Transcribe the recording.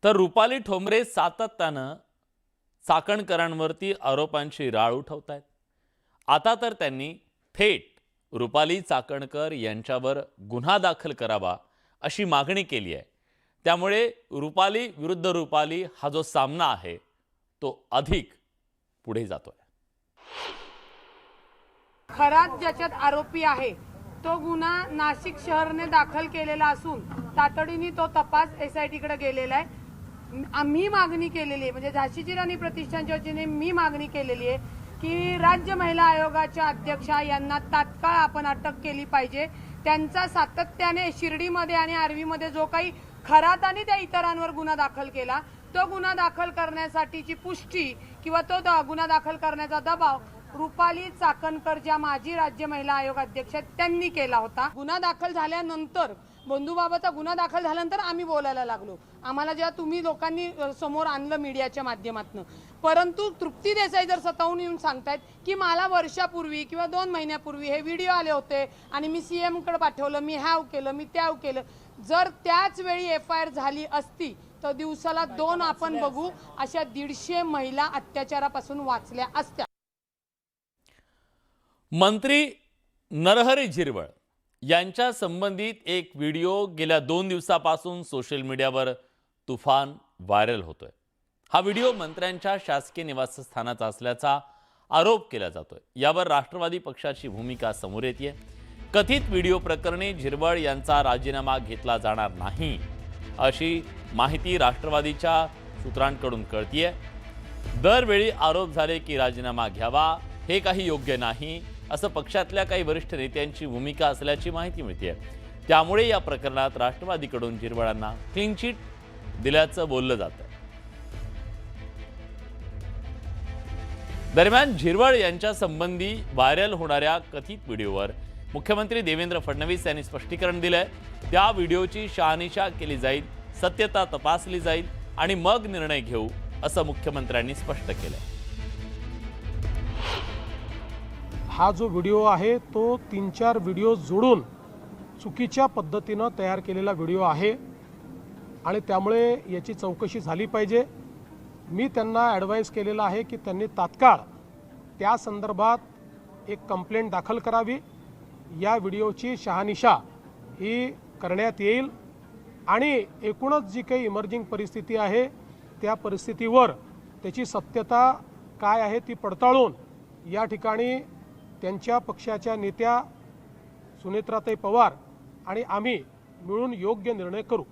तर रुपाली ठोंबरे सातत्यानं चाकणकरांवरती आरोपांची राळ उठवतायत। आता तर त्यांनी थेट रुपाली चाकणकर यांच्यावर गुन्हा दाखल करावा अशी मागणी केली आहे। त्यामुळे रुपाली विरुद्ध रुपाली हा जो सामना आहे तो अधिक पुढे जातोय। खरात ज्याच्यात आरोपी आहे तो गुन्हा नाशिक शहरने दाखल केलेला असून तातडीने तो तपास SIT कडे गेलेला आहे। आम्ही मागणी केलेली आहे, म्हणजे झाशीची राणी प्रतिष्ठानच्या वतीने मी मागणी केलेली आहे की राज्य महिला आयोगाच्या अध्यक्षा यांना तात्काळ आपण अटक केली पाहिजे। त्यांचा सातत्याने शिर्डीमध्ये आणि आर्वीमध्ये जो काही खराताने त्या इतरांवर गुन्हा दाखल केला तो गुन्हा दाखल करण्यासाठीची पुष्टी किंवा तो गुन्हा दाखल करण्याचा दबाव रुपाली चाकणकर ज्या माजी राज्य महिला आयोग अध्यक्ष त्यांनी केला होता। गुन्हा दाखल झाल्यानंतर बंधूबाबाचा गुन्हा दाखल झाल्यानंतर आम्ही बोलायला लागलो, आम्हाला जेव्हा तुम्ही लोकांनी समोर आणलं मीडियाच्या माध्यमातून। परंतु तृप्ती देसाई जर स्वतःहून येऊन सांगतायत की मला वर्षापूर्वी किंवा 2 महिन्यापूर्वी हे व्हिडिओ आले होते आणि मी CM कडे पाठवलं, मी हॅव केलं, मी त्याव केलं। जर त्याच वेळी FIR झाली असती तर दिवसाला 2 आपण बघू अशा 150 महिला अत्याचारापासून वाचल्या असत्या। मंत्री नरहरी झिरवळ यांच्या संबंधित एक व्हिडिओ गेल्या 2 दिवसापासून सोशल मीडियावर तुफान व्हायरल होतोय। हा व्हिडिओ मंत्र्यांच्या शासकीय निवासस्थानाचा असल्याचा आरोप केला जातोय। यावर राष्ट्रवादी पक्षाची भूमिका समोर येते। कथित व्हिडिओ प्रकरणी झिरवळ यांचा राजीनामा घेतला जाणार नाही अशी माहिती राष्ट्रवादीच्या सूत्रांकडून कळतीये। दरवेळी आरोप झाले की राजीनामा घ्यावा हे काही योग्य नाही असं पक्षातल्या काही वरिष्ठ नेत्यांची भूमिका असल्याची माहिती मिळते। त्यामुळे या प्रकरणात राष्ट्रवादीकडून झिरवळांना क्लीन चिट दिल्याचं बोललं जातं। दरम्यान झिरवळ यांच्या संबंधी व्हायरल होणाऱ्या कथित व्हिडिओवर मुख्यमंत्री देवेंद्र फडणवीस यांनी स्पष्टीकरण दिलंय। त्या व्हिडिओची शहानिशा केली जाईल, सत्यता तपासली जाईल आणि मग निर्णय घेऊ असं मुख्यमंत्र्यांनी स्पष्ट केलंय। हा जो व्हिडिओ आहे तो 3-4 व्हिडिओ जोडून चुकीच्या पद्धतीनं तयार केलेला व्हिडिओ आहे आणि त्यामुळे याची चौकशी झाली पाहिजे। मी त्यांना ॲडवाइस केलेला आहे की त्यांनी तात्काळ त्या संदर्भात एक कंप्लेंट दाखल करावी, या व्हिडिओची शहानिशा ही करण्यात येईल आणि एकूणच जी काही इमर्जिंग परिस्थिती आहे त्या परिस्थितीवर त्याची सत्यता काय आहे ती पडताळून या ठिकाणी त्यांच्या पक्षाच्या नेत्या सुनेत्राताई पवार आणि आम्ही मिळून योग्य निर्णय करू।